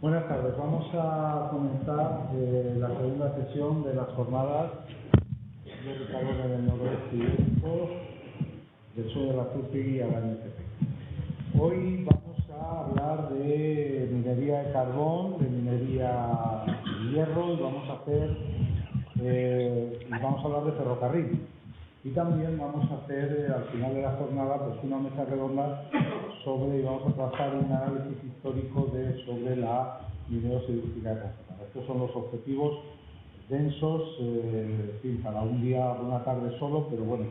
Buenas tardes. Vamos a comenzar la segunda sesión de las jornadas de carbón en el noroeste ibérico del sur de la Zúrtegui y Araña-Tepe. Hoy vamos a hablar de minería de carbón, de minería de hierro y vamos a hablar de ferrocarril. Y también vamos a hacer al final de la jornada pues una mesa redonda y vamos a trazar un análisis histórico sobre la minerosiderúrgica de Constanza. Estos son los objetivos densos, para un día, una tarde solo, pero bueno,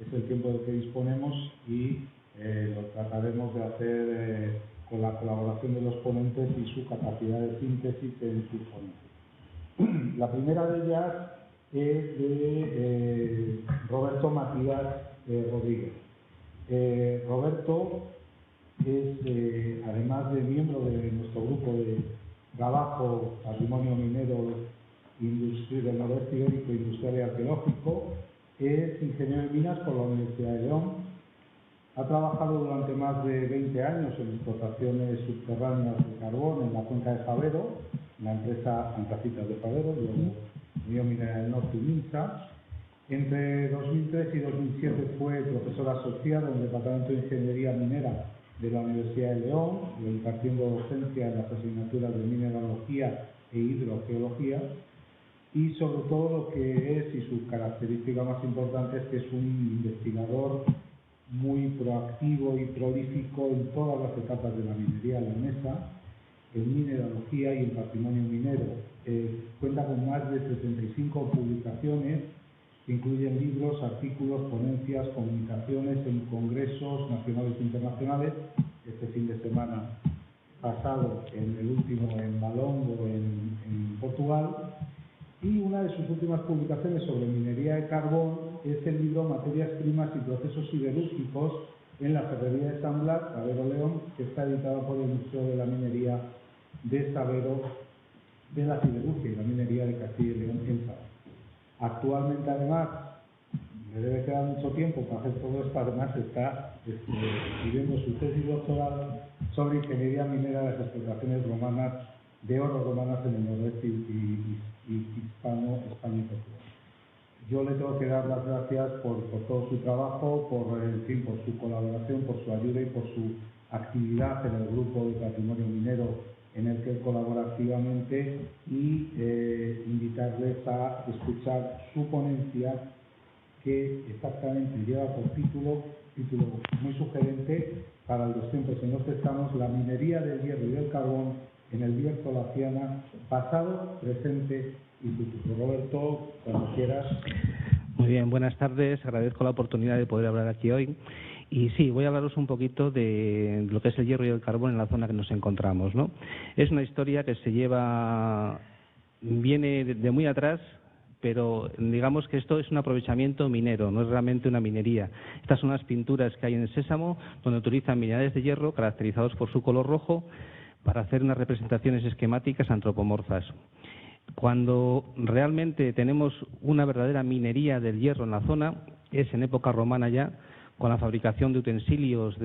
es el tiempo del que disponemos y lo trataremos de hacer con la colaboración de los ponentes y su capacidad de síntesis en sus ponencias. La primera de ellas es de Roberto Matías Rodríguez. Roberto es, además de miembro de nuestro grupo de trabajo Patrimonio Minero del Noroeste Ibérico Industrial y Arqueológico, es ingeniero de minas por la Universidad de León. Ha trabajado durante más de 20 años en explotaciones subterráneas de carbón en la cuenca de Fabero, en la empresa Antacitas de Fabero, luego Unión Minera del Norte y Minsa. Entre 2003 y 2007 fue profesor asociado en el Departamento de Ingeniería Minera de la Universidad de León, impartiendo docencia en las asignaturas de mineralogía e hidrogeología, y sobre todo lo que es, y su característica más importante, es que es un investigador muy proactivo y prolífico en todas las etapas de la minería leonesa, en mineralogía y en patrimonio minero. Cuenta con más de 75 publicaciones que incluyen libros, artículos, ponencias, comunicaciones en congresos nacionales e internacionales. Este fin de semana pasado, en el último en Valongo, en Portugal. Y una de sus últimas publicaciones sobre minería de carbón es el libro Materias primas y procesos siderúrgicos en la Ferrería de San Blas, Sabero León, que está editado por el Museo de la Minería de Sabero, de la Siderurgia y la Minería de Castilla y León en Sabero. Actualmente, además, me debe quedar mucho tiempo para hacer todo esto, además está escribiendo su tesis doctoral sobre ingeniería minera de las explotaciones romanas, de oro romanas en el noroeste y hispano, España y Portugal. Yo le tengo que dar las gracias por todo su trabajo, por su colaboración, por su ayuda y por su actividad en el grupo de patrimonio minero en el que él colabora activamente, y invitarles a escuchar su ponencia, que exactamente lleva por título muy sugerente para los tiempos en los que estamos: la minería del hierro y del carbón en el Bierzo-Laciana, pasado, presente y futuro. Roberto, cuando quieras. Muy bien, buenas tardes. Agradezco la oportunidad de poder hablar aquí hoy. Y sí, voy a hablaros un poquito de lo que es el hierro y el carbón en la zona que nos encontramos, ¿no? Es una historia que viene de muy atrás, pero digamos que esto es un aprovechamiento minero, no es realmente una minería. Estas son las pinturas que hay en el Sésamo, donde utilizan minerales de hierro caracterizados por su color rojo para hacer unas representaciones esquemáticas antropomorfas. Cuando realmente tenemos una verdadera minería del hierro en la zona es en época romana ya, con la fabricación de utensilios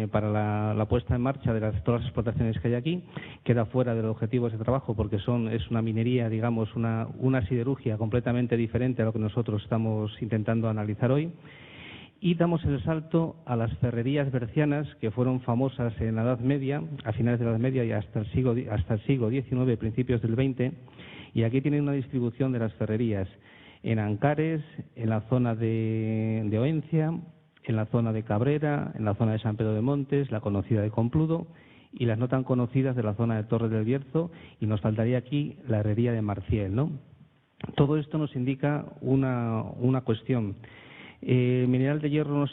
para la puesta en marcha de todas las explotaciones que hay aquí. Queda fuera de los objetivos de trabajo porque es una minería, digamos, una siderurgia completamente diferente a lo que nosotros estamos intentando analizar hoy. Y damos el salto a las ferrerías bercianas, que fueron famosas en la Edad Media, a finales de la Edad Media y hasta el siglo XIX, principios del XX. Y aquí tienen una distribución de las ferrerías en Ancares, en la zona de Oencia, en la zona de Cabrera, en la zona de San Pedro de Montes, la conocida de Compludo, y las no tan conocidas de la zona de Torres del Bierzo, y nos faltaría aquí la herrería de Marciel, ¿no? Todo esto nos indica una cuestión. El mineral de hierro no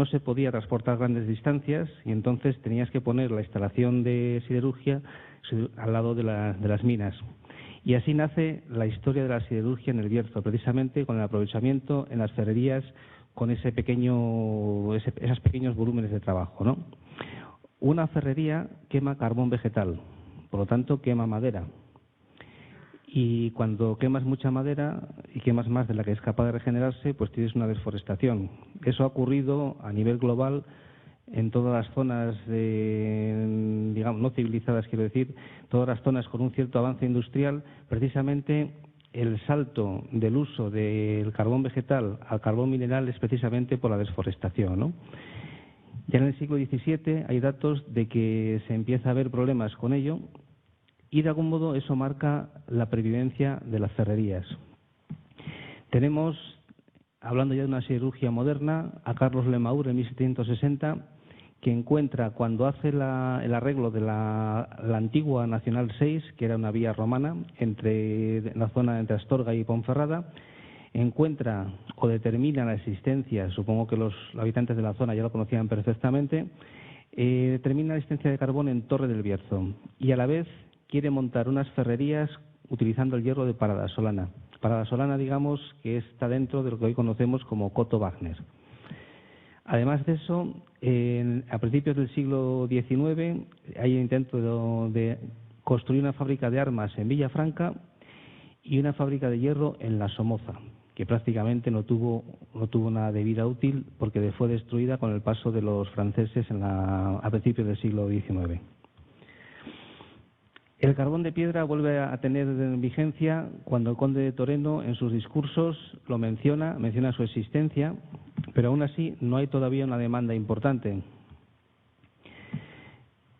se podía transportar grandes distancias, y entonces tenías que poner la instalación de siderurgia al lado de las minas. Y así nace la historia de la siderurgia en el Bierzo, precisamente con el aprovechamiento en las ferrerías con esos pequeños volúmenes de trabajo, ¿no? Una ferrería quema carbón vegetal, por lo tanto quema madera. Y cuando quemas mucha madera y quemas más de la que es capaz de regenerarse, pues tienes una desforestación. Eso ha ocurrido a nivel global en todas las zonas, digamos, no civilizadas, quiero decir, todas las zonas con un cierto avance industrial, precisamente el salto del uso del carbón vegetal al carbón mineral es precisamente por la desforestación, ¿no? Ya en el siglo XVII hay datos de que se empieza a haber problemas con ello y de algún modo eso marca la pervivencia de las ferrerías. Tenemos, hablando ya de una siderurgia moderna, a Carlos Lemaur en 1760, que encuentra, cuando hace el arreglo de la antigua Nacional 6, que era una vía romana entre la zona entre Astorga y Ponferrada, encuentra o determina la existencia, supongo que los habitantes de la zona ya lo conocían perfectamente, determina la existencia de carbón en Torre del Bierzo y a la vez quiere montar unas ferrerías utilizando el hierro de Parada Solana. Parada Solana, digamos, que está dentro de lo que hoy conocemos como Coto Wagner. Además de eso, a principios del siglo XIX hay el intento de construir una fábrica de armas en Villafranca y una fábrica de hierro en La Somoza, que prácticamente no tuvo una de vida útil porque fue destruida con el paso de los franceses a principios del siglo XIX. El carbón de piedra vuelve a tener vigencia cuando el conde de Toreno en sus discursos lo menciona su existencia, pero aún así no hay todavía una demanda importante.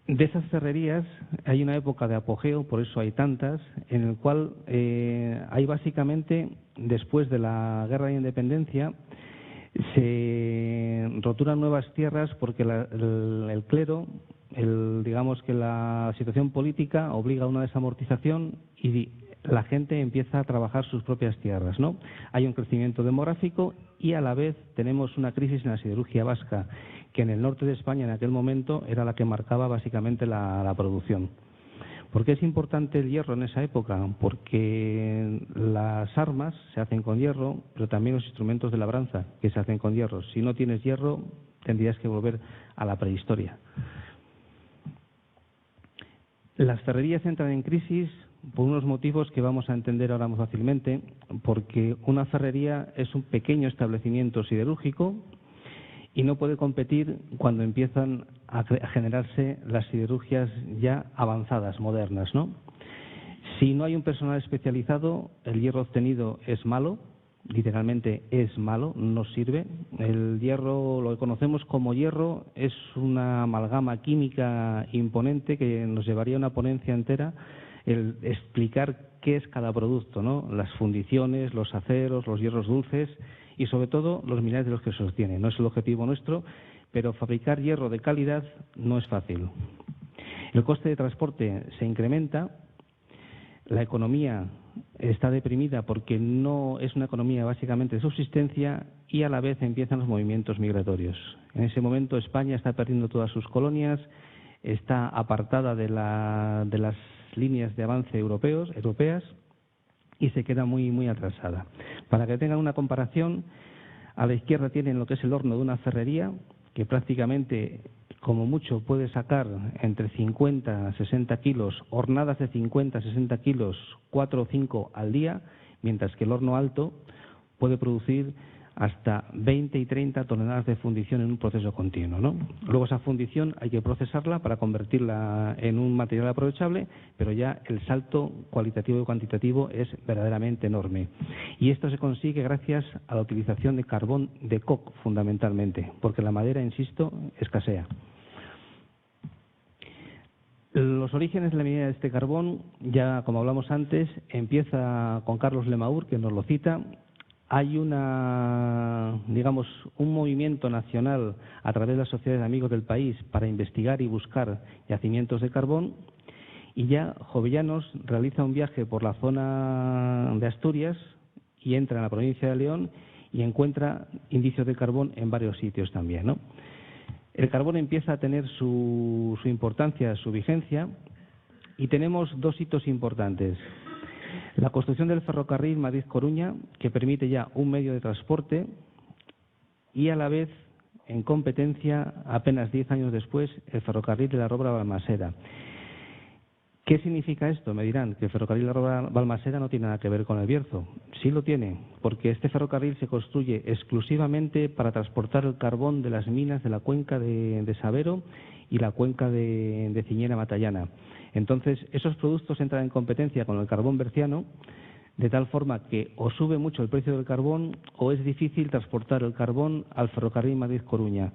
De esas ferrerías hay una época de apogeo, por eso hay tantas, en el cual hay básicamente, después de la Guerra de Independencia, se roturan nuevas tierras porque el clero, digamos que la situación política obliga a una desamortización y la gente empieza a trabajar sus propias tierras, ¿no? Hay un crecimiento demográfico y a la vez tenemos una crisis en la siderurgia vasca, que en el norte de España en aquel momento era la que marcaba básicamente la producción. ¿Por qué es importante el hierro en esa época? Porque las armas se hacen con hierro, pero también los instrumentos de labranza que se hacen con hierro. Si no tienes hierro, tendrías que volver a la prehistoria. Las ferrerías entran en crisis por unos motivos que vamos a entender ahora muy fácilmente, porque una ferrería es un pequeño establecimiento siderúrgico y no puede competir cuando empiezan a generarse las siderurgias ya avanzadas, modernas, ¿no? Si no hay un personal especializado, el hierro obtenido es malo, literalmente es malo, no sirve. El hierro, lo que conocemos como hierro, es una amalgama química imponente que nos llevaría a una ponencia entera el explicar qué es cada producto, ¿no? Las fundiciones, los aceros, los hierros dulces y sobre todo los minerales de los que se sostiene. No es el objetivo nuestro, pero fabricar hierro de calidad no es fácil. El coste de transporte se incrementa, la economía está deprimida porque no es una economía básicamente de subsistencia y a la vez empiezan los movimientos migratorios. En ese momento España está perdiendo todas sus colonias, está apartada de las líneas de avance europeas y se queda muy atrasada. Para que tengan una comparación, a la izquierda tienen lo que es el horno de una ferrería, que prácticamente, como mucho, puede sacar entre 50 a 60 kilos, hornadas de 50 a 60 kilos, 4 o 5 al día, mientras que el horno alto puede producir hasta 20 y 30 toneladas de fundición en un proceso continuo, ¿no? Luego esa fundición hay que procesarla para convertirla en un material aprovechable, pero ya el salto cualitativo y cuantitativo es verdaderamente enorme. Y esto se consigue gracias a la utilización de carbón de coke, fundamentalmente, porque la madera, insisto, escasea. Los orígenes de la minería de este carbón, ya como hablamos antes, empieza con Carlos Lemaur, que nos lo cita. Hay un movimiento nacional a través de las sociedades de amigos del país para investigar y buscar yacimientos de carbón y ya Jovellanos realiza un viaje por la zona de Asturias y entra en la provincia de León y encuentra indicios de carbón en varios sitios también, ¿no? El carbón empieza a tener su importancia, su vigencia y tenemos dos hitos importantes. La construcción del ferrocarril Madrid-Coruña, que permite ya un medio de transporte, y a la vez, en competencia, apenas 10 años después, el ferrocarril de la Robla a Balmaseda, ¿Qué significa esto? Me dirán que el ferrocarril de Balmaseda no tiene nada que ver con el Bierzo. Sí lo tiene, porque este ferrocarril se construye exclusivamente para transportar el carbón de las minas de la cuenca de Sabero y la cuenca de Ciñera Matallana. Entonces, esos productos entran en competencia con el carbón berciano, de tal forma que o sube mucho el precio del carbón o es difícil transportar el carbón al ferrocarril Madrid-Coruña.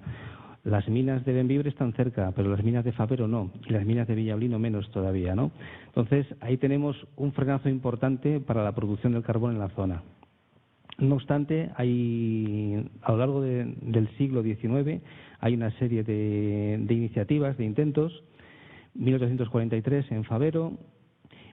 Las minas de Bembibre están cerca, pero las minas de Fabero no, y las minas de Villablino menos todavía, ¿no? Entonces, ahí tenemos un frenazo importante para la producción del carbón en la zona. No obstante, a lo largo del siglo XIX hay una serie de iniciativas, de intentos. 1843 en Fabero,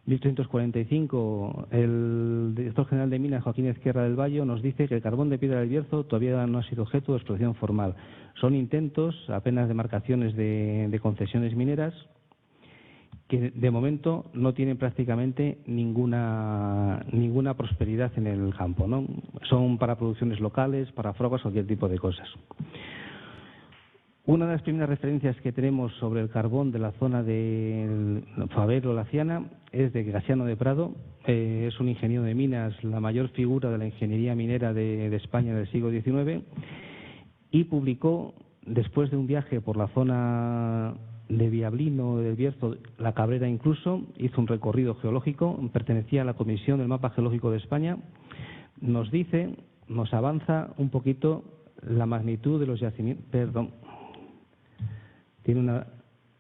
1845 el director general de Minas, Joaquín Ezquerra del Valle, nos dice que el carbón de Piedra del Bierzo todavía no ha sido objeto de explotación formal. Son intentos, apenas demarcaciones de concesiones mineras, que de momento no tienen prácticamente ninguna prosperidad en el campo, ¿no? Son para producciones locales, para fraguas, cualquier tipo de cosas. Una de las primeras referencias que tenemos sobre el carbón de la zona de Fabero-Laciana es de Gasiano de Prado. Es un ingeniero de minas, la mayor figura de la ingeniería minera de España del siglo XIX, y publicó, después de un viaje por la zona de Villablino, del Bierzo, La Cabrera incluso, hizo un recorrido geológico, pertenecía a la Comisión del Mapa Geológico de España, nos avanza un poquito la magnitud de los yacimientos. Tiene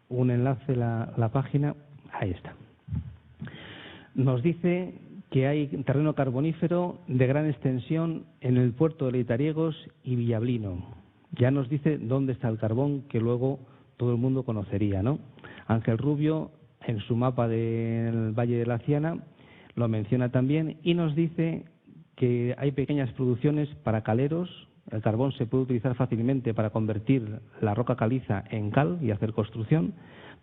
un enlace la página, ahí está. Nos dice que hay terreno carbonífero de gran extensión en el puerto de Leitariegos y Villablino. Ya nos dice dónde está el carbón, que luego todo el mundo conocería, ¿no? Ángel Rubio, en su mapa del Valle de Laciana, lo menciona también y nos dice que hay pequeñas producciones para caleros. El carbón se puede utilizar fácilmente para convertir la roca caliza en cal y hacer construcción,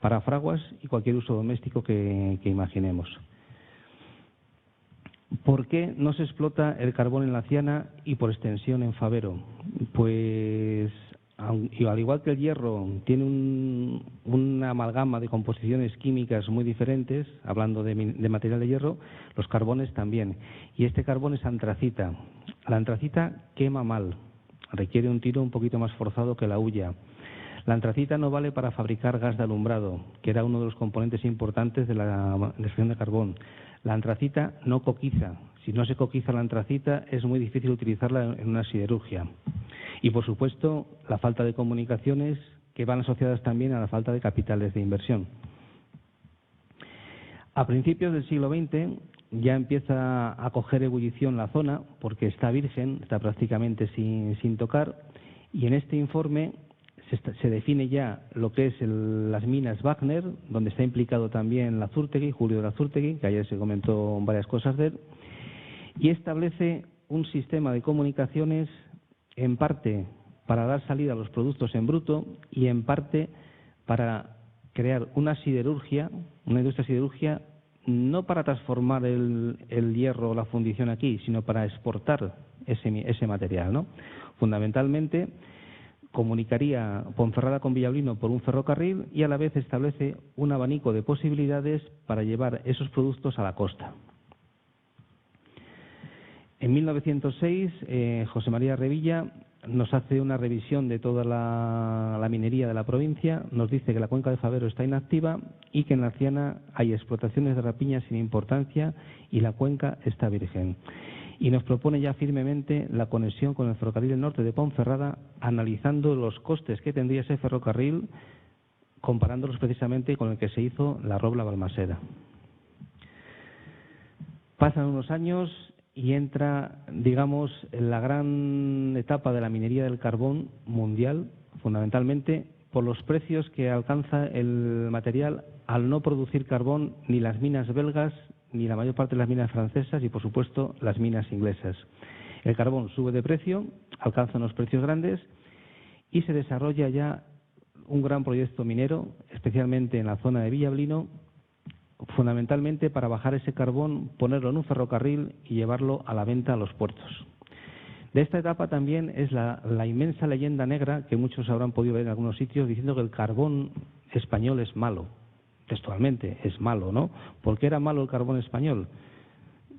para fraguas y cualquier uso doméstico que imaginemos. ¿Por qué no se explota el carbón en Laciana y por extensión en Fabero? Pues, al igual que el hierro tiene una amalgama de composiciones químicas muy diferentes, hablando de material de hierro, los carbones también. Y este carbón es antracita. La antracita quema mal, requiere un tiro un poquito más forzado que la hulla. La antracita no vale para fabricar gas de alumbrado, que era uno de los componentes importantes de la extracción de carbón. La antracita no coquiza. Si no se coquiza la antracita, es muy difícil utilizarla en una siderurgia. Y, por supuesto, la falta de comunicaciones, que van asociadas también a la falta de capitales de inversión. A principios del siglo XX ya empieza a coger ebullición la zona, porque está virgen, está prácticamente sin tocar, y en este informe se define ya lo que es las minas Wagner, donde está implicado también Lazurtegui, Julio de Lazurtegui, que ayer se comentó varias cosas de él, y establece un sistema de comunicaciones en parte para dar salida a los productos en bruto y en parte para crear una siderurgia, una industria siderurgia, no para transformar el hierro o la fundición aquí, sino para exportar ese material, ¿no? Fundamentalmente comunicaría Ponferrada con Villablino por un ferrocarril y a la vez establece un abanico de posibilidades para llevar esos productos a la costa. En 1906, José María Revilla nos hace una revisión de toda la minería de la provincia, nos dice que la cuenca de Fabero está inactiva y que en Laciana hay explotaciones de rapiña sin importancia y la cuenca está virgen. Y nos propone ya firmemente la conexión con el ferrocarril del norte de Ponferrada, analizando los costes que tendría ese ferrocarril, comparándolos precisamente con el que se hizo la Robla-Balmaseda. Pasan unos años y entra, digamos, en la gran etapa de la minería del carbón mundial, fundamentalmente por los precios que alcanza el material al no producir carbón ni las minas belgas ni la mayor parte de las minas francesas y, por supuesto, las minas inglesas. El carbón sube de precio, alcanza unos precios grandes y se desarrolla ya un gran proyecto minero, especialmente en la zona de Villablino, fundamentalmente para bajar ese carbón, ponerlo en un ferrocarril y llevarlo a la venta a los puertos. De esta etapa también es la inmensa leyenda negra que muchos habrán podido ver en algunos sitios diciendo que el carbón español es malo. textualmente, es malo, ¿no? ¿Por qué era malo el carbón español?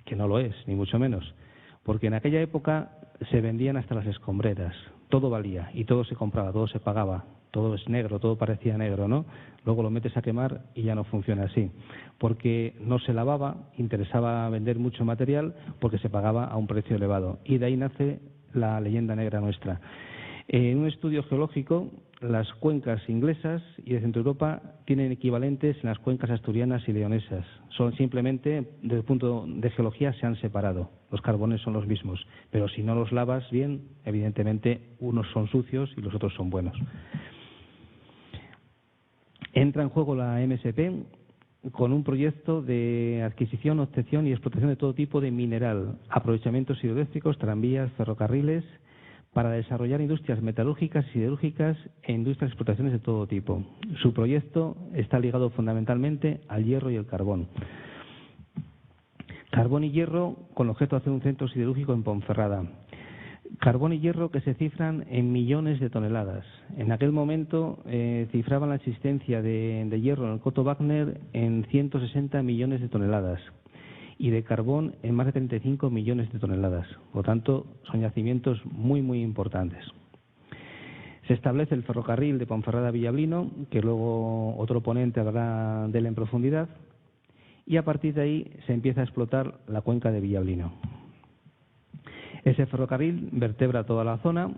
Que no lo es, ni mucho menos. Porque en aquella época se vendían hasta las escombreras, todo valía y todo se compraba, todo se pagaba, todo es negro, todo parecía negro, ¿no? Luego lo metes a quemar y ya no funciona así. Porque no se lavaba, interesaba vender mucho material porque se pagaba a un precio elevado. Y de ahí nace la leyenda negra nuestra. En un estudio geológico, las cuencas inglesas y de Centro Europa tienen equivalentes en las cuencas asturianas y leonesas. Son simplemente, desde el punto de geología, se han separado. Los carbones son los mismos, pero si no los lavas bien, evidentemente unos son sucios y los otros son buenos. Entra en juego la MSP con un proyecto de adquisición, obtención y explotación de todo tipo de mineral, aprovechamientos hidroeléctricos, tranvías, ferrocarriles, para desarrollar industrias metalúrgicas, siderúrgicas e industrias de explotaciones de todo tipo. Su proyecto está ligado fundamentalmente al hierro y el carbón. Carbón y hierro con objeto de hacer un centro siderúrgico en Ponferrada. Carbón y hierro que se cifran en millones de toneladas. En aquel momento cifraban la existencia de hierro en el Coto Wagner en 160 millones de toneladas y de carbón en más de 35 millones de toneladas. Por lo tanto, son yacimientos muy, muy importantes. Se establece el ferrocarril de Ponferrada a Villablino, que luego otro ponente hablará de él en profundidad, y a partir de ahí se empieza a explotar la cuenca de Villablino. Ese ferrocarril vertebra toda la zona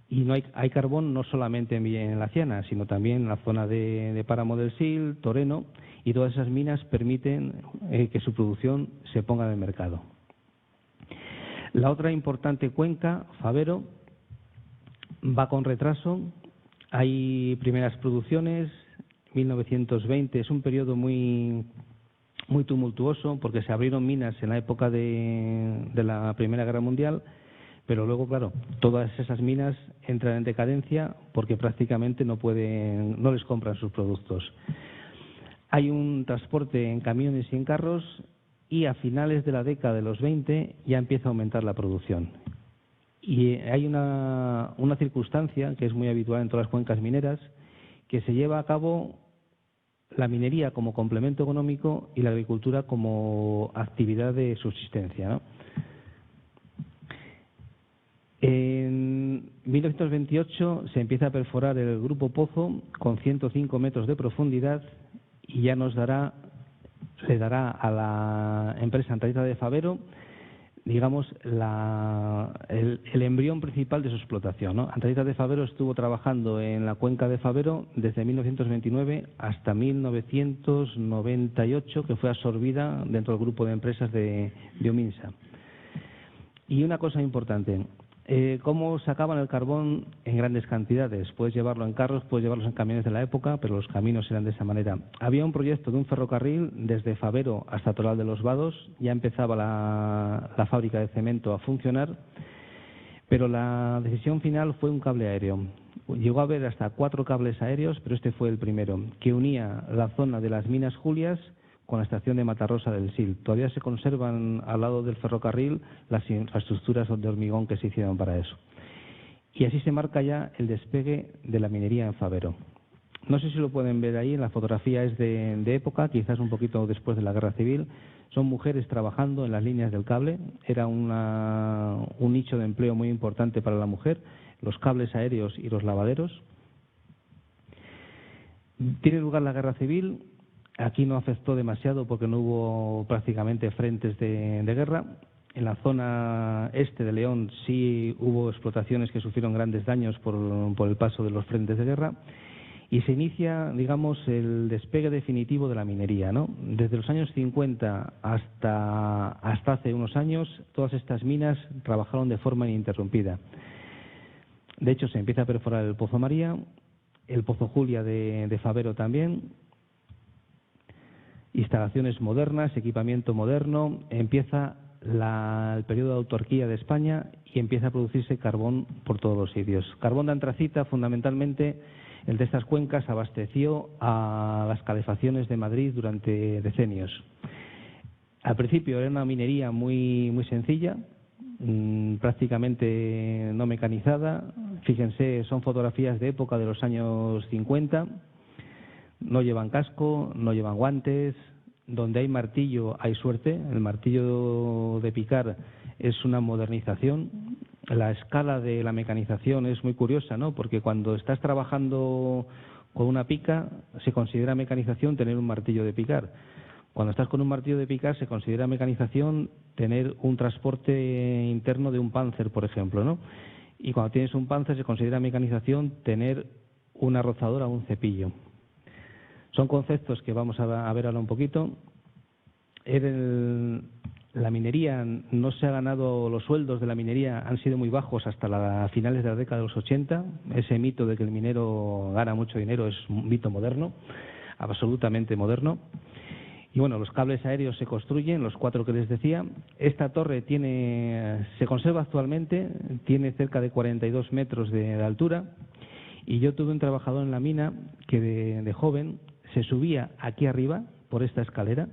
y no hay carbón no solamente en la Ciana, sino también en la zona de Páramo del Sil, Toreno, y todas esas minas permiten que su producción se ponga en el mercado. La otra importante cuenca, Favero, va con retraso. Hay primeras producciones, 1920 es un periodo muy tumultuoso porque se abrieron minas en la época de la Primera Guerra Mundial, pero luego, claro, todas esas minas entran en decadencia porque prácticamente no les compran sus productos. Hay un transporte en camiones y en carros y a finales de la década de los 20 ya empieza a aumentar la producción. Y hay una circunstancia que es muy habitual en todas las cuencas mineras, que se lleva a cabo la minería como complemento económico y la agricultura como actividad de subsistencia, ¿no? En 1928 se empieza a perforar el Grupo Pozo con 105 metros de profundidad y ya le dará a la empresa Antarita de Favero, digamos, el embrión principal de su explotación, ¿no? Antarita de Favero estuvo trabajando en la cuenca de Favero desde 1929 hasta 1998, que fue absorbida dentro del grupo de empresas de Ominsa. Y una cosa importante, ¿cómo sacaban el carbón en grandes cantidades? Puedes llevarlo en carros, puedes llevarlos en camiones de la época, pero los caminos eran de esa manera. Había un proyecto de un ferrocarril desde Favero hasta Toral de los Vados, ya empezaba la fábrica de cemento a funcionar, pero la decisión final fue un cable aéreo. Llegó a haber hasta 4 cables aéreos, pero este fue el primero, que unía la zona de las Minas Julias con la estación de Matarrosa del Sil. Todavía se conservan al lado del ferrocarril las infraestructuras de hormigón que se hicieron para eso. Y así se marca ya el despegue de la minería en Favero. No sé si lo pueden ver ahí, la fotografía es de época, quizás un poquito después de la Guerra Civil. Son mujeres trabajando en las líneas del cable. Era un nicho de empleo muy importante para la mujer, los cables aéreos y los lavaderos. Tiene lugar la Guerra Civil. Aquí no afectó demasiado porque no hubo prácticamente frentes de guerra. En la zona este de León sí hubo explotaciones que sufrieron grandes daños por el paso de los frentes de guerra. Y se inicia, digamos, el despegue definitivo de la minería, ¿no? Desde los años 50 hasta hace unos años, todas estas minas trabajaron de forma ininterrumpida. De hecho, se empieza a perforar el Pozo María, el Pozo Julia de Favero también. Instalaciones modernas, equipamiento moderno, empieza el periodo de autarquía de España y empieza a producirse carbón por todos los sitios. Carbón de antracita, fundamentalmente, el de estas cuencas abasteció a las calefacciones de Madrid durante decenios. Al principio era una minería muy, muy sencilla, prácticamente no mecanizada. Fíjense, son fotografías de época de los años 50, no llevan casco, no llevan guantes. Donde hay martillo hay suerte. El martillo de picar es una modernización. La escala de la mecanización es muy curiosa, ¿no? Porque cuando estás trabajando con una pica se considera mecanización tener un martillo de picar. Cuando estás con un martillo de picar se considera mecanización tener un transporte interno de un Panzer, por ejemplo, ¿no? Y cuando tienes un Panzer se considera mecanización tener una rozadora o un cepillo. Son conceptos que vamos a ver ahora un poquito. La minería no se ha ganado, los sueldos de la minería han sido muy bajos hasta finales de la década de los 80. Ese mito de que el minero gana mucho dinero es un mito moderno, absolutamente moderno. Y bueno, los cables aéreos se construyen, los 4 que les decía. Esta torre se conserva actualmente, tiene cerca de 42 metros de altura. Y yo tuve un trabajador en la mina que de joven se subía aquí arriba por esta escalera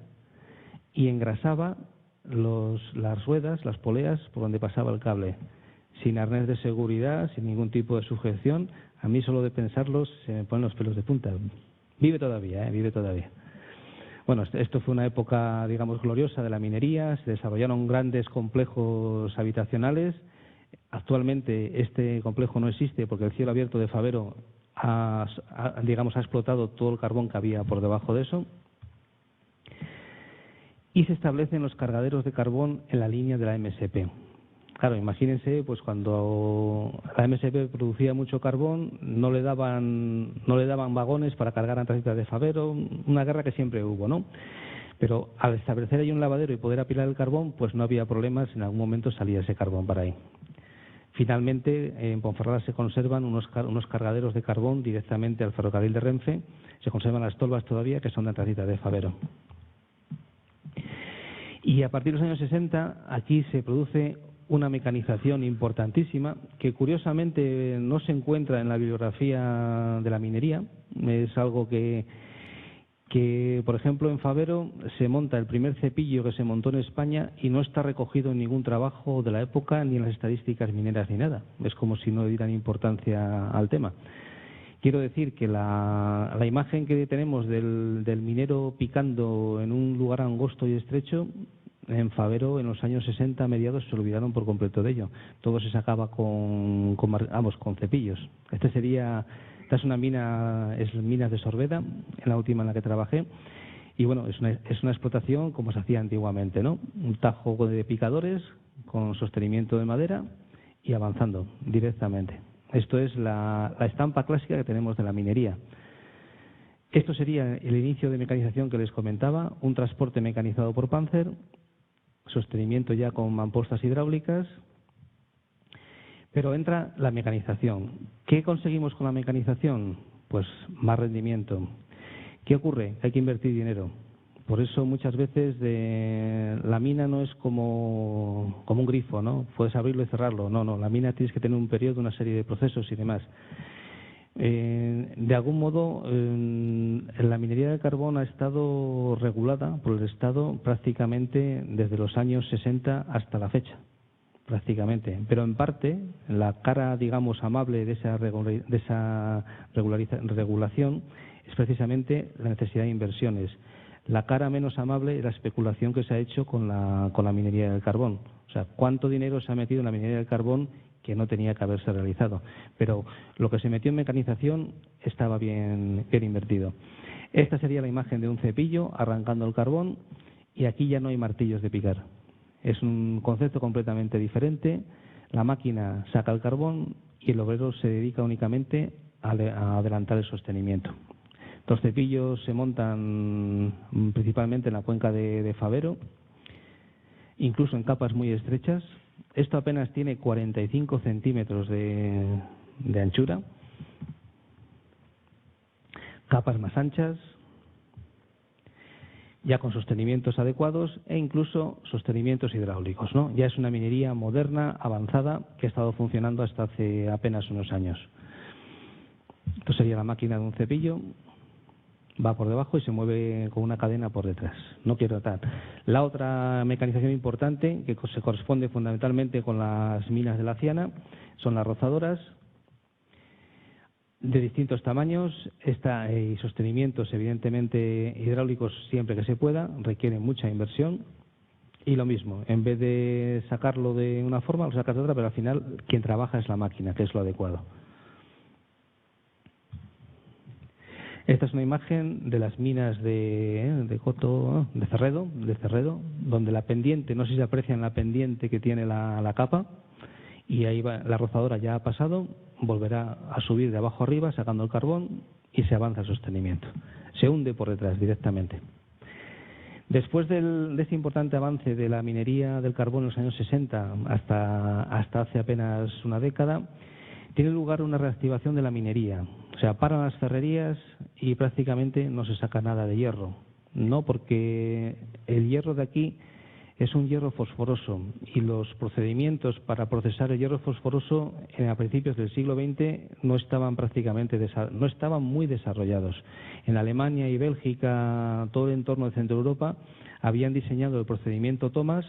y engrasaba las ruedas, las poleas por donde pasaba el cable, sin arnés de seguridad, sin ningún tipo de sujeción. A mí solo de pensarlos se me ponen los pelos de punta. Vive todavía, vive todavía. Bueno, esto fue una época, digamos, gloriosa de la minería. Se desarrollaron grandes complejos habitacionales. Actualmente este complejo no existe porque el cielo abierto de Fabero ha explotado todo el carbón que había por debajo de eso. Y se establecen los cargaderos de carbón en la línea de la MSP. Claro, imagínense, pues cuando la MSP producía mucho carbón, no le daban vagones para cargar antracitas de Fabero, una guerra que siempre hubo, ¿no? Pero al establecer ahí un lavadero y poder apilar el carbón, pues no había problemas, en algún momento salía ese carbón para ahí. Finalmente, en Ponferrada se conservan unos cargaderos de carbón directamente al ferrocarril de Renfe, se conservan las tolvas todavía, que son de antracita de Fabero. Y a partir de los años 60, aquí se produce una mecanización importantísima que curiosamente no se encuentra en la bibliografía de la minería. Es algo que por ejemplo, en Fabero se monta el primer cepillo que se montó en España y no está recogido en ningún trabajo de la época ni en las estadísticas mineras ni nada. Es como si no le dieran importancia al tema. Quiero decir que la imagen que tenemos del minero picando en un lugar angosto y estrecho, en Fabero en los años 60 mediados se olvidaron por completo de ello. Todo se sacaba con cepillos. Esta es una mina, es Minas de Sorbeda, en la última en la que trabajé. Y bueno, es una explotación como se hacía antiguamente, ¿no? Un tajo de picadores con sostenimiento de madera y avanzando directamente. Esto es la estampa clásica que tenemos de la minería. Esto sería el inicio de mecanización que les comentaba, un transporte mecanizado por Panzer, sostenimiento ya con mampostas hidráulicas, pero entra la mecanización. ¿Qué conseguimos con la mecanización? Pues más rendimiento. ¿Qué ocurre? Hay que invertir dinero. Por eso muchas veces la mina no es como un grifo, ¿no? Puedes abrirlo y cerrarlo. No, la mina tienes que tener un periodo, una serie de procesos y demás. De algún modo, la minería de carbón ha estado regulada por el Estado prácticamente desde los años 60 hasta la fecha, prácticamente. Pero en parte, la cara, digamos, amable de esa regulación es precisamente la necesidad de inversiones. La cara menos amable es la especulación que se ha hecho con la minería del carbón. O sea, ¿cuánto dinero se ha metido en la minería del carbón que no tenía que haberse realizado? Pero lo que se metió en mecanización estaba bien invertido. Esta sería la imagen de un cepillo arrancando el carbón y aquí ya no hay martillos de picar. Es un concepto completamente diferente. La máquina saca el carbón y el obrero se dedica únicamente a adelantar el sostenimiento. Los cepillos se montan principalmente en la cuenca de Fabero, incluso en capas muy estrechas. Esto apenas tiene 45 centímetros de anchura, capas más anchas, ya con sostenimientos adecuados e incluso sostenimientos hidráulicos, ¿no? Ya es una minería moderna, avanzada, que ha estado funcionando hasta hace apenas unos años. Esto sería la máquina de un cepillo. Va por debajo y se mueve con una cadena por detrás. No quiero atar. La otra mecanización importante, que se corresponde fundamentalmente con las minas de la Ciana, son las rozadoras. de distintos tamaños y sostenimientos, evidentemente hidráulicos siempre que se pueda, requieren mucha inversión. Y lo mismo, en vez de sacarlo de una forma, lo sacas de otra, pero al final quien trabaja es la máquina, que es lo adecuado. Esta es una imagen de las minas de Cerredo, donde la pendiente, no sé si se aprecia en la pendiente que tiene la capa, y ahí va, la rozadora ya ha pasado, volverá a subir de abajo arriba sacando el carbón y se avanza el sostenimiento. Se hunde por detrás directamente. Después de este importante avance de la minería del carbón en los años 60 hasta hace apenas una década, tiene lugar una reactivación de la minería. O sea, paran las ferrerías y prácticamente no se saca nada de hierro. No, porque el hierro de aquí es un hierro fosforoso y los procedimientos para procesar el hierro fosforoso a principios del siglo XX no estaban muy desarrollados. En Alemania y Bélgica, todo el entorno de Centro Europa, habían diseñado el procedimiento Thomas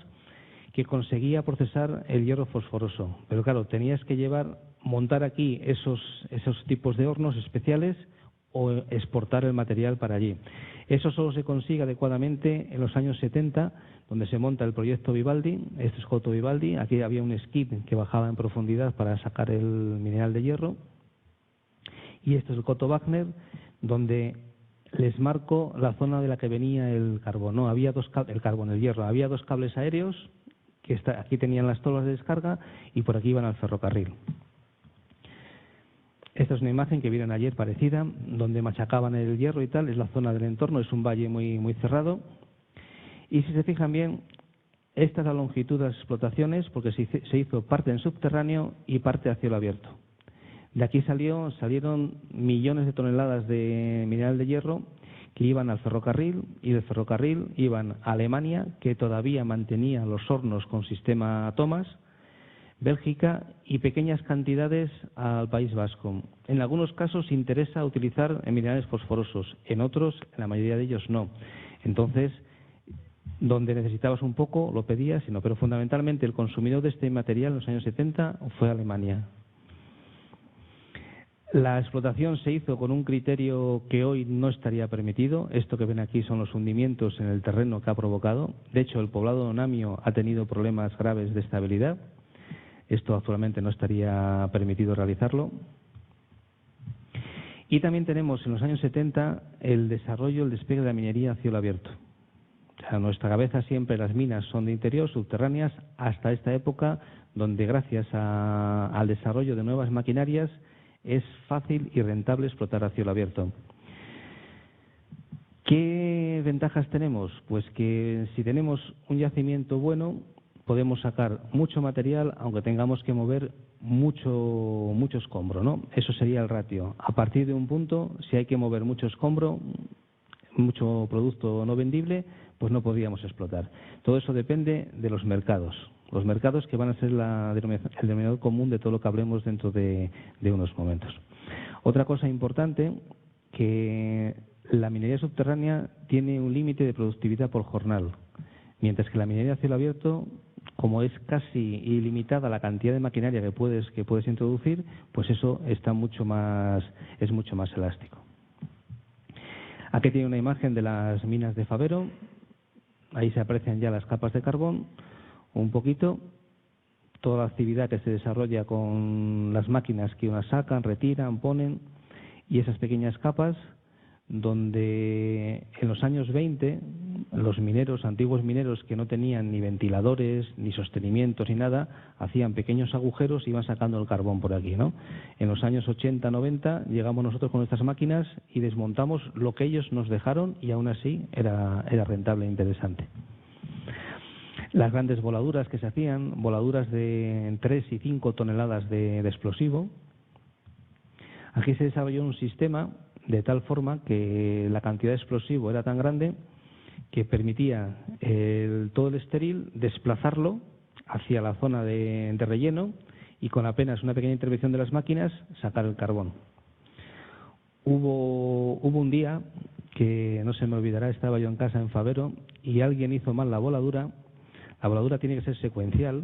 que conseguía procesar el hierro fosforoso. Pero claro, tenías que montar aquí esos tipos de hornos especiales o exportar el material para allí. Eso solo se consigue adecuadamente en los años 70, donde se monta el proyecto Vivaldi. Este es Coto Vivaldi. Aquí había un skip que bajaba en profundidad para sacar el mineral de hierro. Y este es el Coto Wagner, donde les marco la zona de la que venía el carbón. No, había el hierro. Había dos cables aéreos que aquí tenían las tolas de descarga y por aquí iban al ferrocarril. Esta es una imagen que vieron ayer parecida, donde machacaban el hierro y tal. Es la zona del entorno, es un valle muy, muy cerrado. Y si se fijan bien, esta es la longitud de las explotaciones, porque se hizo parte en subterráneo y parte a cielo abierto. De aquí salieron millones de toneladas de mineral de hierro que iban al ferrocarril, y del ferrocarril iban a Alemania, que todavía mantenía los hornos con sistema Thomas, Bélgica y pequeñas cantidades al País Vasco. En algunos casos interesa utilizar minerales fosforosos, en otros, en la mayoría de ellos, no. Entonces, donde necesitabas un poco, lo pedías, pero fundamentalmente el consumidor de este material en los años 70 fue Alemania. La explotación se hizo con un criterio que hoy no estaría permitido. Esto que ven aquí son los hundimientos en el terreno que ha provocado. De hecho, el poblado de Onamio ha tenido problemas graves de estabilidad. Esto actualmente no estaría permitido realizarlo. Y también tenemos en los años 70 el despegue de la minería a cielo abierto. O sea, nuestra cabeza siempre, las minas son de interior, subterráneas, hasta esta época, donde gracias al desarrollo de nuevas maquinarias es fácil y rentable explotar a cielo abierto. ¿Qué ventajas tenemos? Pues que si tenemos un yacimiento bueno, podemos sacar mucho material, aunque tengamos que mover mucho escombro, ¿no? Eso sería el ratio. A partir de un punto, si hay que mover mucho escombro, mucho producto no vendible, pues no podríamos explotar. Todo eso depende de los mercados. Los mercados que van a ser el denominador común de todo lo que hablemos dentro de unos momentos. Otra cosa importante, que la minería subterránea tiene un límite de productividad por jornal, mientras que la minería a cielo abierto, como es casi ilimitada la cantidad de maquinaria que puedes introducir, pues eso es mucho más elástico. Aquí tiene una imagen de las minas de Favero. Ahí se aprecian ya las capas de carbón, un poquito, toda la actividad que se desarrolla con las máquinas que unas sacan, retiran, ponen, y esas pequeñas capas donde en los años 20 los antiguos mineros que no tenían ni ventiladores, ni sostenimientos, ni nada, hacían pequeños agujeros y iban sacando el carbón por aquí, ¿no? En los años 80, 90 llegamos nosotros con nuestras máquinas y desmontamos lo que ellos nos dejaron y aún así era rentable e interesante. Las grandes voladuras que se hacían, voladuras de 3 y 5 toneladas de explosivo. Aquí se desarrolló un sistema de tal forma que la cantidad de explosivo era tan grande que permitía todo el estéril desplazarlo hacia la zona de relleno y con apenas una pequeña intervención de las máquinas sacar el carbón. Hubo un día que no se me olvidará, estaba yo en casa en Favero y alguien hizo mal la voladura. La voladura tiene que ser secuencial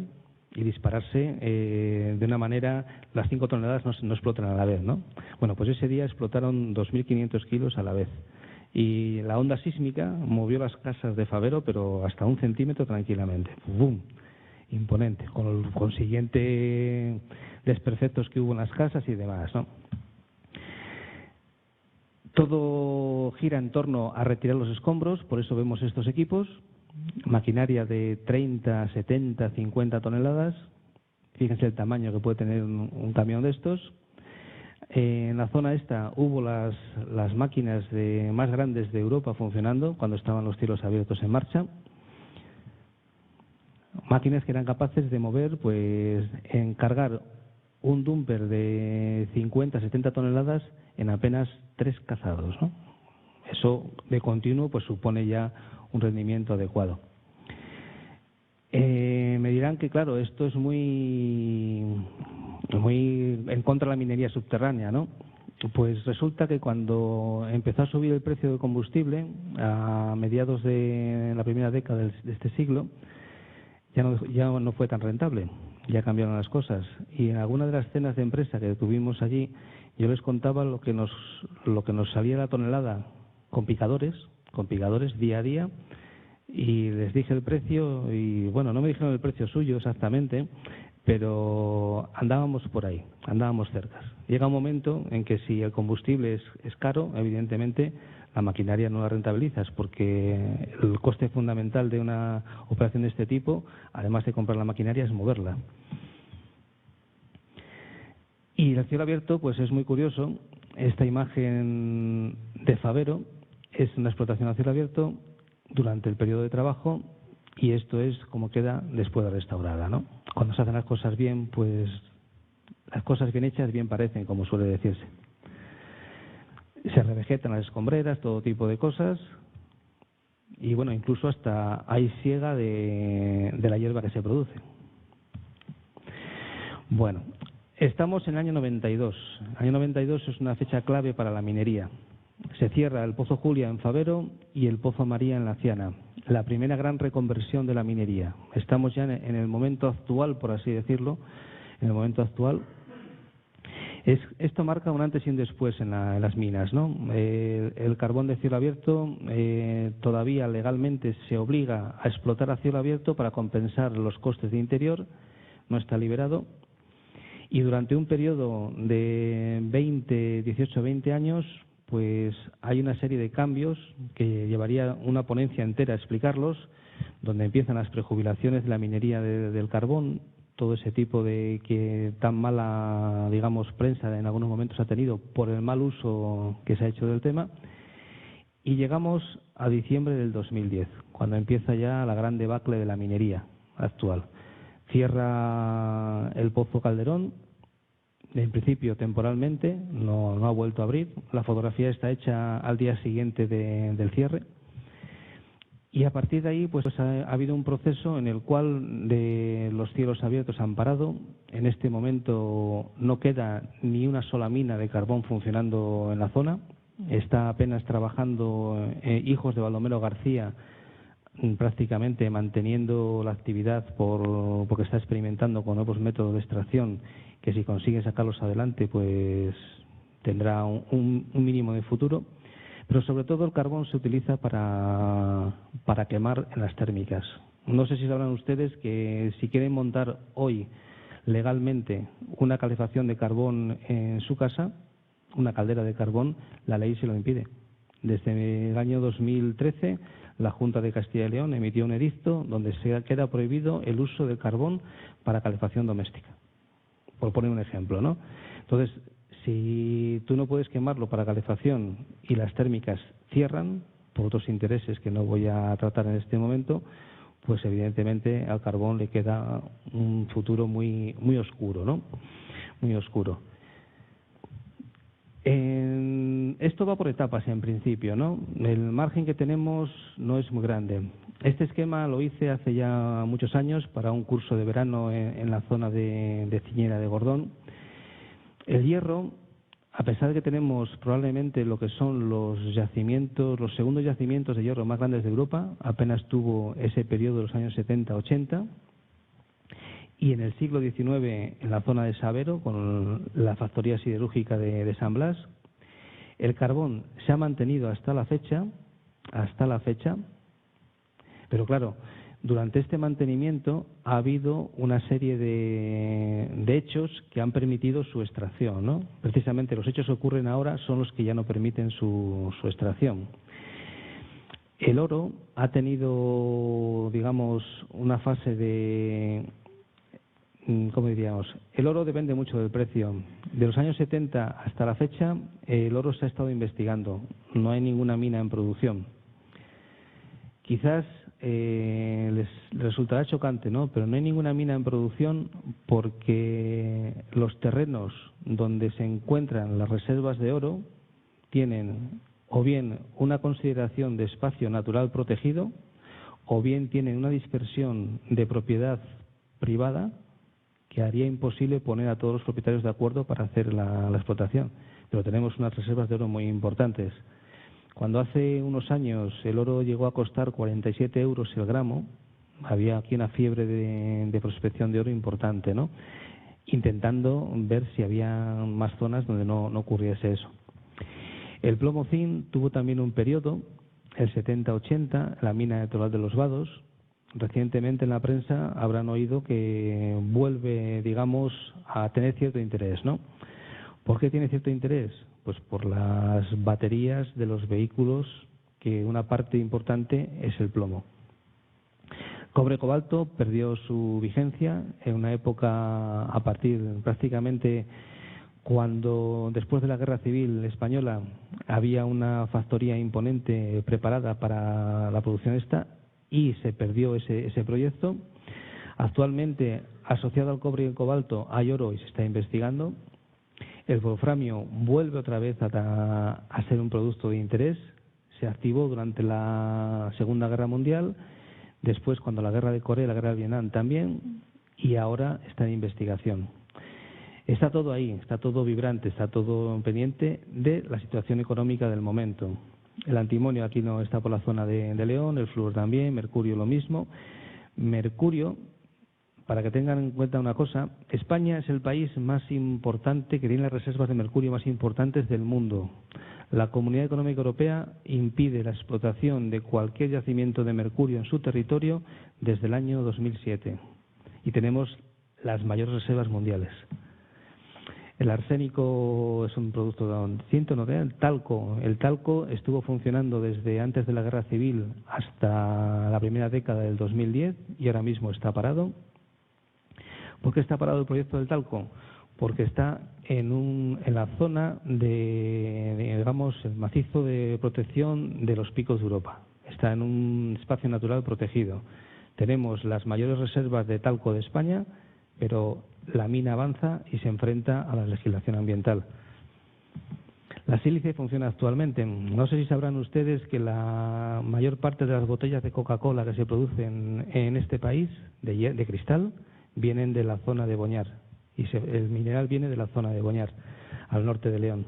y dispararse de una manera, las 5 toneladas no explotan a la vez, ¿no? Bueno, pues ese día explotaron 2.500 kilos a la vez. Y la onda sísmica movió las casas de Fabero, pero hasta 1 centímetro tranquilamente. ¡Bum! Imponente, con el consiguiente desperfectos que hubo en las casas y demás, ¿no? Todo gira en torno a retirar los escombros, por eso vemos estos equipos, maquinaria de 30, 70, 50 toneladas. Fíjense el tamaño que puede tener un camión de estos. En la zona esta hubo las máquinas más grandes de Europa funcionando cuando estaban los cielos abiertos en marcha. Máquinas que eran capaces de mover, pues, en cargar un dumper de 50, 70 toneladas en apenas 3 cazados, ¿no? Eso de continuo pues supone ya un rendimiento adecuado. Me dirán que, claro, esto es muy en contra de la minería subterránea, ¿no? Pues resulta que cuando empezó a subir el precio del combustible, a mediados de la primera década de este siglo, ya no fue tan rentable, ya cambiaron las cosas. Y en alguna de las cenas de empresa que tuvimos allí, yo les contaba lo que nos salía la tonelada con picadores día a día, y les dije el precio, y bueno, no me dijeron el precio suyo exactamente, pero andábamos por ahí, andábamos cerca. Llega un momento en que si el combustible es caro, evidentemente la maquinaria no la rentabilizas, porque el coste fundamental de una operación de este tipo, además de comprar la maquinaria, es moverla. Y el cielo abierto, pues es muy curioso. Esta imagen de Fabero es una explotación a cielo abierto durante el periodo de trabajo, y esto es como queda después de restaurada, ¿no? Cuando se hacen las cosas bien, pues las cosas bien hechas bien parecen, como suele decirse. Se revegetan las escombreras, todo tipo de cosas, y bueno, incluso hasta hay siega de la hierba que se produce. Bueno, estamos en el año 92. El año 92 es una fecha clave para la minería. Se cierra el Pozo Julia en Fabero y el Pozo María en La Ciana, la primera gran reconversión de la minería. Estamos ya en el momento actual, por así decirlo, en el momento actual. Esto marca un antes y un después en las minas, ¿no? El carbón de cielo abierto todavía legalmente se obliga a explotar a cielo abierto para compensar los costes de interior, no está liberado. Y durante un periodo de 18-20 años, pues hay una serie de cambios que llevaría una ponencia entera a explicarlos, donde empiezan las prejubilaciones de la minería del carbón, todo ese tipo de que tan mala, digamos, prensa en algunos momentos ha tenido por el mal uso que se ha hecho del tema. Y llegamos a diciembre del 2010, cuando empieza ya la gran debacle de la minería actual. Cierra el Pozo Calderón, en principio temporalmente, no ha vuelto a abrir. La fotografía está hecha al día siguiente del cierre. Y a partir de ahí pues ha habido un proceso en el cual de los cielos abiertos han parado. En este momento no queda ni una sola mina de carbón funcionando en la zona. Está apenas trabajando hijos de Baldomero García, prácticamente manteniendo la actividad porque está experimentando con nuevos métodos de extracción que si consigue sacarlos adelante pues tendrá un mínimo de futuro. Pero sobre todo el carbón se utiliza para quemar en las térmicas. No sé si sabrán ustedes que si quieren montar hoy legalmente una calefacción de carbón en su casa, una caldera de carbón, la ley se lo impide. Desde el año 2013 la Junta de Castilla y León emitió un edicto donde se queda prohibido el uso de carbón para calefacción doméstica, por poner un ejemplo, ¿no? Entonces, si tú no puedes quemarlo para calefacción y las térmicas cierran por otros intereses que no voy a tratar en este momento, pues evidentemente al carbón le queda un futuro muy oscuro, ¿no? Muy oscuro. Esto va por etapas en principio, ¿no? El margen que tenemos no es muy grande. Este esquema lo hice hace ya muchos años para un curso de verano en la zona de Ciñera de Gordón. El hierro, a pesar de que tenemos probablemente lo que son los segundos yacimientos de hierro más grandes de Europa, apenas tuvo ese periodo de los años 70-80, y en el siglo XIX en la zona de Sabero, con la factoría siderúrgica de San Blas. El carbón se ha mantenido hasta la fecha, pero claro, durante este mantenimiento ha habido una serie de hechos que han permitido su extracción, ¿no? Precisamente los hechos que ocurren ahora son los que ya no permiten su extracción. El oro ha tenido, digamos, una fase de, ¿cómo diríamos? El oro depende mucho del precio. De los años 70 hasta la fecha, el oro se ha estado investigando. No hay ninguna mina en producción. Quizás les resultará chocante, ¿no? Pero no hay ninguna mina en producción porque los terrenos donde se encuentran las reservas de oro tienen o bien una consideración de espacio natural protegido o bien tienen una dispersión de propiedad privada que haría imposible poner a todos los propietarios de acuerdo para hacer la explotación. Pero tenemos unas reservas de oro muy importantes. Cuando hace unos años el oro llegó a costar 47 euros el gramo, había aquí una fiebre de prospección de oro importante, ¿no? Intentando ver si había más zonas donde no ocurriese eso. El plomo zinc tuvo también un periodo, el 70-80, la mina de Toral de los Vados. Recientemente en la prensa habrán oído que vuelve, digamos, a tener cierto interés, ¿no? ¿Por qué tiene cierto interés? Pues por las baterías de los vehículos, que una parte importante es el plomo. Cobre-cobalto perdió su vigencia en una época a partir prácticamente cuando después de la Guerra Civil Española había una factoría imponente preparada para la producción esta y se perdió ese proyecto. Actualmente, asociado al cobre y el cobalto, hay oro y se está investigando. El wolframio vuelve otra vez a ser un producto de interés. Se activó durante la Segunda Guerra Mundial, después cuando la Guerra de Corea y la Guerra de Vietnam también, y ahora está en investigación. Está todo ahí, está todo vibrante, está todo pendiente de la situación económica del momento. El antimonio aquí no está por la zona de León, el flúor también, mercurio lo mismo. Mercurio, para que tengan en cuenta una cosa, España es el país más importante, que tiene las reservas de mercurio más importantes del mundo. La Comunidad Económica Europea impide la explotación de cualquier yacimiento de mercurio en su territorio desde el año 2007 y tenemos las mayores reservas mundiales. El arsénico es un producto distinto, ¿no? El talco estuvo funcionando desde antes de la Guerra Civil hasta la primera década del 2010 y ahora mismo está parado. ¿Por qué está parado el proyecto del talco? Porque está en la zona digamos, el macizo de protección de los picos de Europa. Está en un espacio natural protegido. Tenemos las mayores reservas de talco de España, pero la mina avanza y se enfrenta a la legislación ambiental. La sílice funciona actualmente. No sé si sabrán ustedes que la mayor parte de las botellas de Coca-Cola que se producen en este país, de cristal, vienen de la zona de Boñar. Y el mineral viene de la zona de Boñar, al norte de León.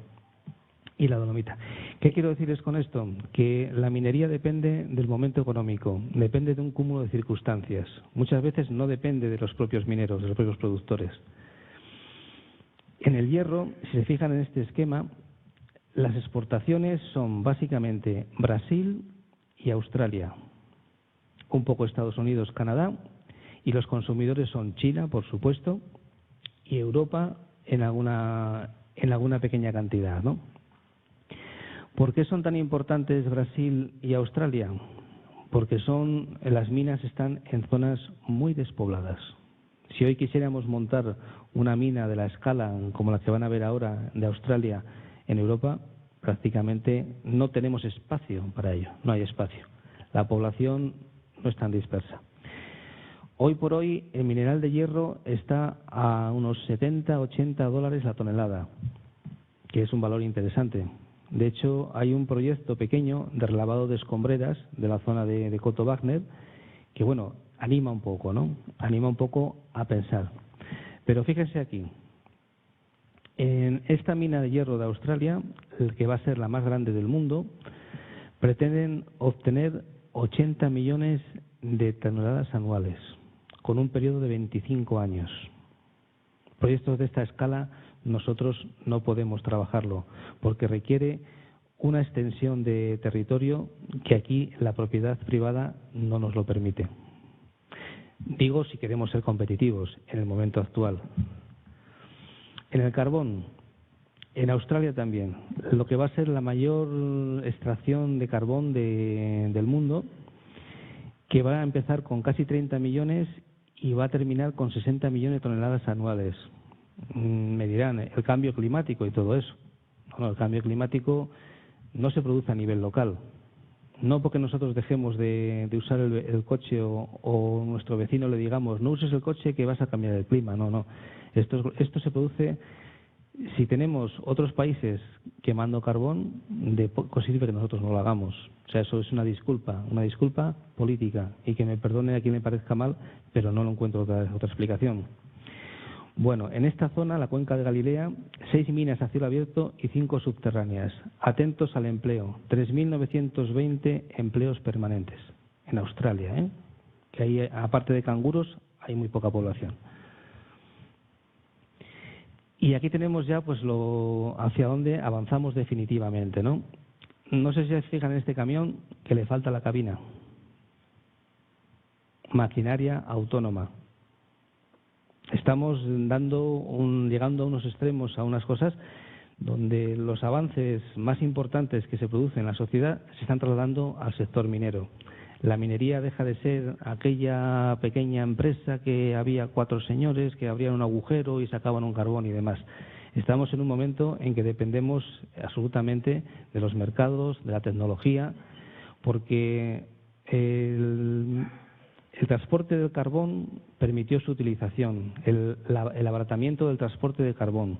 Y la dolomita. ¿Qué quiero decirles con esto? Que la minería depende del momento económico, depende de un cúmulo de circunstancias. Muchas veces no depende de los propios mineros, de los propios productores. En el hierro, si se fijan en este esquema, las exportaciones son básicamente Brasil y Australia, un poco Estados Unidos, Canadá, y los consumidores son China, por supuesto, y Europa en alguna pequeña cantidad, ¿no? ¿Por qué son tan importantes Brasil y Australia? Porque las minas están en zonas muy despobladas. Si hoy quisiéramos montar una mina de la escala como la que van a ver ahora de Australia en Europa, prácticamente no tenemos espacio para ello, no hay espacio. La población no es tan dispersa. Hoy por hoy el mineral de hierro está a unos 70-80 dólares la tonelada, que es un valor interesante. De hecho, hay un proyecto pequeño de relavado de escombreras de la zona de Coto Wagner que, bueno, anima un poco, ¿no? Anima un poco a pensar. Pero fíjense aquí, en esta mina de hierro de Australia, que va a ser la más grande del mundo, pretenden obtener 80 millones de toneladas anuales. con un periodo de 25 años. Proyectos de esta escala nosotros no podemos trabajarlo porque requiere una extensión de territorio que aquí la propiedad privada no nos lo permite. Digo si queremos ser competitivos en el momento actual. En el carbón, en Australia también, lo que va a ser la mayor extracción de carbón del mundo, que va a empezar con casi 30 millones y va a terminar con 60 millones de toneladas anuales. Me dirán, el cambio climático y todo eso. No, el cambio climático no se produce a nivel local. No porque nosotros dejemos de usar el coche o nuestro vecino le digamos no uses el coche que vas a cambiar el clima. No. Esto se produce si tenemos otros países quemando carbón, de poco sirve que nosotros no lo hagamos. O sea, eso es una disculpa política y que me perdone a quien le parezca mal, pero no lo encuentro otra explicación. Bueno, en esta zona, la cuenca de Galilea, 6 minas a cielo abierto y 5 subterráneas. Atentos al empleo, 3.920 empleos permanentes en Australia, que ahí, aparte de canguros, hay muy poca población. Y aquí tenemos ya pues hacia dónde avanzamos definitivamente, ¿no? No sé si se fijan en este camión que le falta la cabina. Maquinaria autónoma. Estamos llegando a unos extremos, a unas cosas donde los avances más importantes que se producen en la sociedad se están trasladando al sector minero. La minería deja de ser aquella pequeña empresa que había 4 señores que abrían un agujero y sacaban un carbón y demás. Estamos en un momento en que dependemos absolutamente de los mercados, de la tecnología, porque el transporte del carbón permitió su utilización, el abaratamiento del transporte de carbón.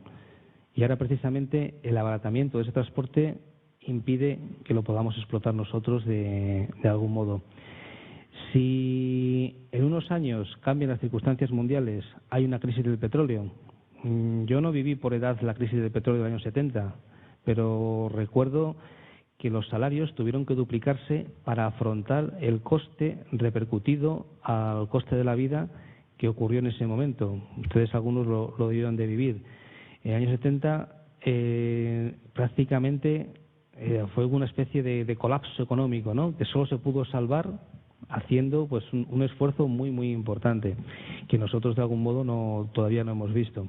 Y ahora precisamente el abaratamiento de ese transporte impide que lo podamos explotar nosotros de algún modo. Si en unos años cambian las circunstancias mundiales, hay una crisis del petróleo. Yo no viví por edad la crisis del petróleo del año 70, pero recuerdo que los salarios tuvieron que duplicarse para afrontar el coste repercutido al coste de la vida que ocurrió en ese momento. Ustedes algunos lo debieron de vivir. En el año 70 prácticamente fue una especie de colapso económico, ¿no?, que solo se pudo salvar haciendo pues un esfuerzo muy muy importante que nosotros de algún modo todavía no hemos visto.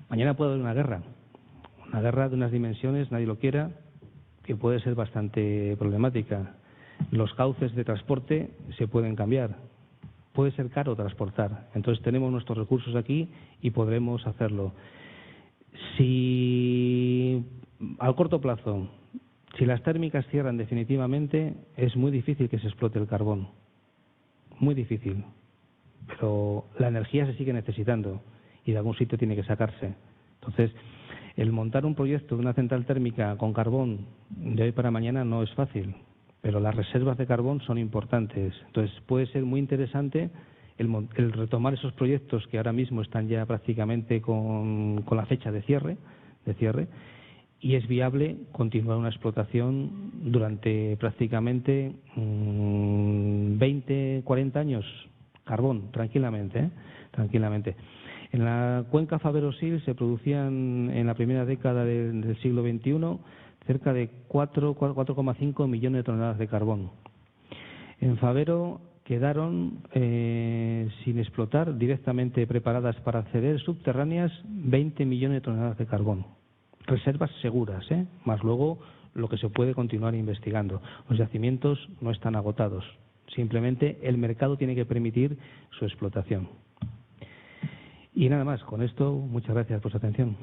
Mañana puede haber una guerra de unas dimensiones, nadie lo quiera, que puede ser bastante problemática. Los cauces de transporte se pueden cambiar, puede ser caro transportar, entonces tenemos nuestros recursos aquí y podremos hacerlo. Si al corto plazo, si las térmicas cierran definitivamente, es muy difícil que se explote el carbón, muy difícil, pero la energía se sigue necesitando y de algún sitio tiene que sacarse. Entonces, el montar un proyecto de una central térmica con carbón de hoy para mañana no es fácil, pero las reservas de carbón son importantes. Entonces, puede ser muy interesante el retomar esos proyectos que ahora mismo están ya prácticamente con la fecha de cierre, y es viable continuar una explotación durante prácticamente 20, 40 años, carbón, tranquilamente. En la cuenca Fabero-Sil se producían en la primera década del siglo XXI cerca de 4,5 millones de toneladas de carbón. En Fabero quedaron sin explotar, directamente preparadas para acceder, subterráneas, 20 millones de toneladas de carbón. Reservas seguras, más luego lo que se puede continuar investigando. Los yacimientos no están agotados, simplemente el mercado tiene que permitir su explotación. Y nada más, con esto, muchas gracias por su atención.